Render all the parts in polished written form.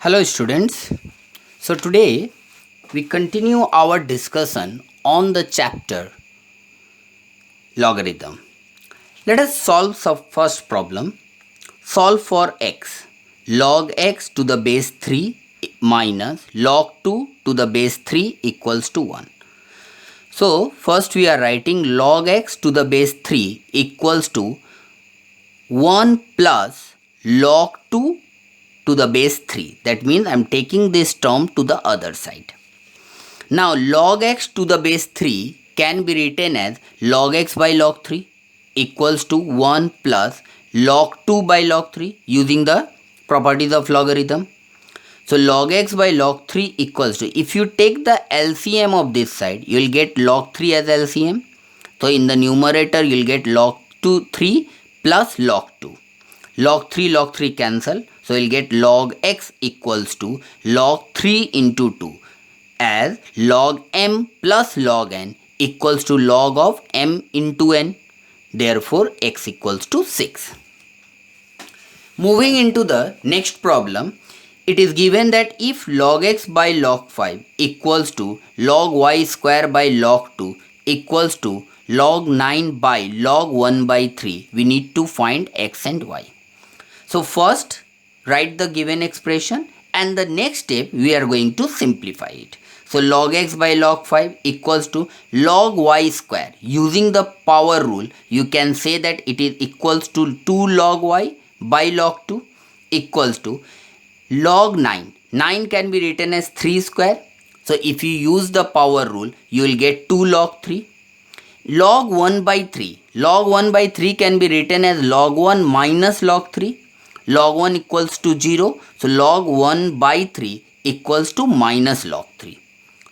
Hello students. So today we continue our discussion on the chapter logarithm. Let us solve the first problem. Solve for x. Log x to the base 3 minus log 2 to the base 3 equals to 1. So first we are writing log x to the base 3 equals to 1 plus log 2 to the base 3. That means I am taking this term to the other side. Now log x to the base 3 can be written as log x by log 3 equals to 1 plus log 2 by log 3 using the properties of logarithm. So log x by log 3 equals to, if you take the LCM of this side, you will get log 3 as LCM. So in the numerator you will get log 3 plus log 2. Log 3 cancel. So we'll get log x equals to log 3 into 2 as log m plus log n equals to log of m into n. Therefore x equals to 6. Moving into the next problem, it is given that if log x by log 5 equals to log y square by log 2 equals to log 9 by log 1 by 3, we need to find x and y. So first write the given expression and the next step we are going to simplify it. So log x by log 5 equals to log y square. Using the power rule, you can say that it is equals to 2 log y by log 2 equals to log 9. 9 can be written as 3 square. So if you use the power rule, you will get 2 log 3. Log 1 by 3. Log 1 by 3 can be written as log 1 minus log 3. Log 1 equals to 0. So log 1 by 3 equals to minus log 3.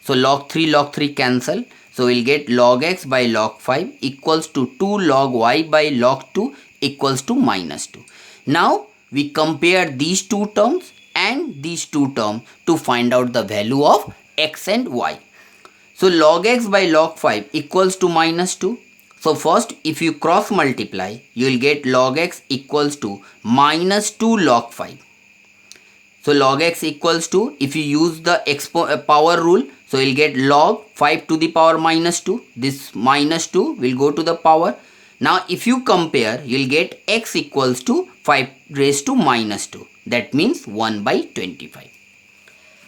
So log 3 cancel. So we'll get log x by log 5 equals to 2 log y by log 2 equals to minus 2. Now we compare these two terms and these two terms to find out the value of x and y. So log x by log 5 equals to minus 2. So first if you cross multiply, you will get log x equals to minus 2 log 5. So log x equals to, if you use the power rule, so you will get log 5 to the power minus 2. This minus 2 will go to the power. Now if you compare, you will get x equals to 5 raised to minus 2. That means 1 by 25.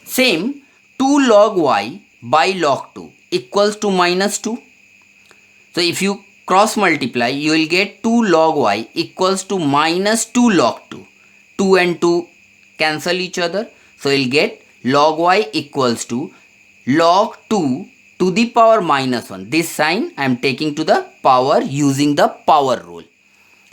Same 2 log y by log 2 equals to minus 2. So if you cross multiply, you will get 2 log y equals to minus 2 log 2. 2 and 2 cancel each other. So you will get log y equals to log 2 to the power minus 1. This sign I am taking to the power using the power rule.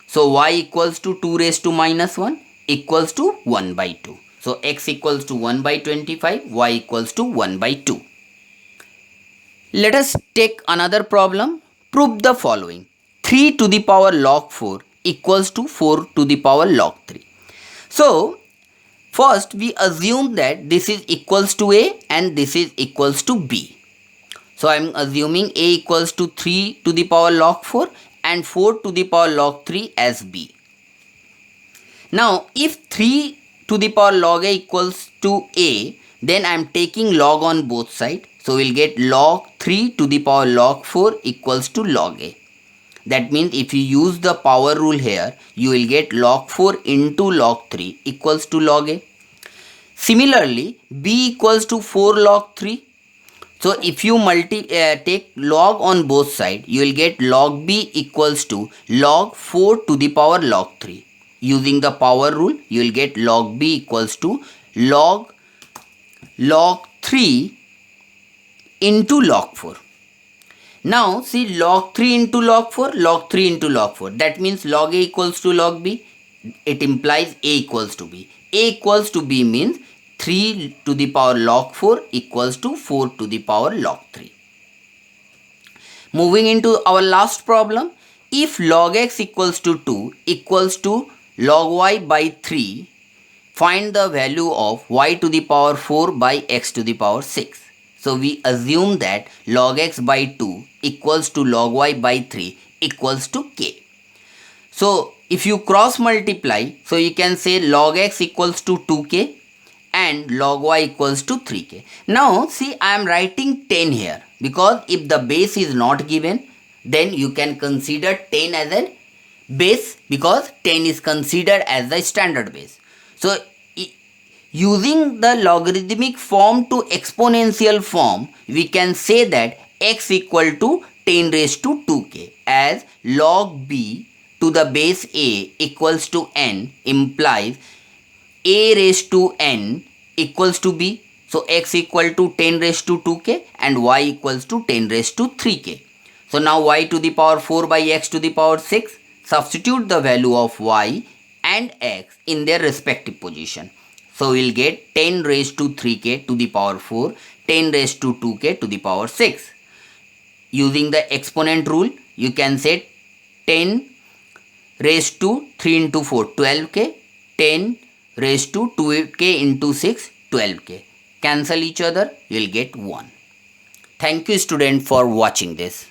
So y equals to 2 raised to minus 1 equals to 1 by 2. So x equals to 1 by 25, y equals to 1 by 2. Let us take another problem. Prove the following. 3 to the power log 4 equals to 4 to the power log 3. So first we assume that this is equals to a and this is equals to b. So I am assuming a equals to 3 to the power log 4 and 4 to the power log 3 as b. Now if 3 to the power log a equals to a, then I am taking log on both sides. So we'll get log 3 to the power log 4 equals to log a. That means if you use the power rule here, you will get log 4 into log 3 equals to log a. Similarly, b equals to 4 log 3. So if you take log on both sides, you will get log b equals to log 4 to the power log 3. Using the power rule, you will get log b equals to log 3 into log 4. Now see log 3 into log 4, log 3 into log 4. That means log a equals to log b. It implies a equals to b. A equals to b means 3 to the power log 4 equals to 4 to the power log 3. Moving into our last problem. If log x equals to 2 equals to log y by 3, find the value of y to the power 4 by x to the power 6. So we assume that log x by 2 equals to log y by 3 equals to k. So if you cross multiply, so you can say log x equals to 2k and log y equals to 3k. Now see, I am writing 10 here because if the base is not given, then you can consider 10 as a base because 10 is considered as the standard base. So using the logarithmic form to exponential form, we can say that x equal to 10 raised to 2k, as log b to the base a equals to n implies a raised to n equals to b. So x equal to 10 raised to 2k and y equals to 10 raised to 3k. So now y to the power 4 by x to the power 6. Substitute the value of y and x in their respective position. So we'll get 10 raised to 3k to the power 4, 10 raised to 2k to the power 6. Using the exponent rule, you can say 10 raised to 3 into 4, 12k, 10 raised to 2k into 6, 12k. Cancel each other, you will get 1. Thank you student for watching this.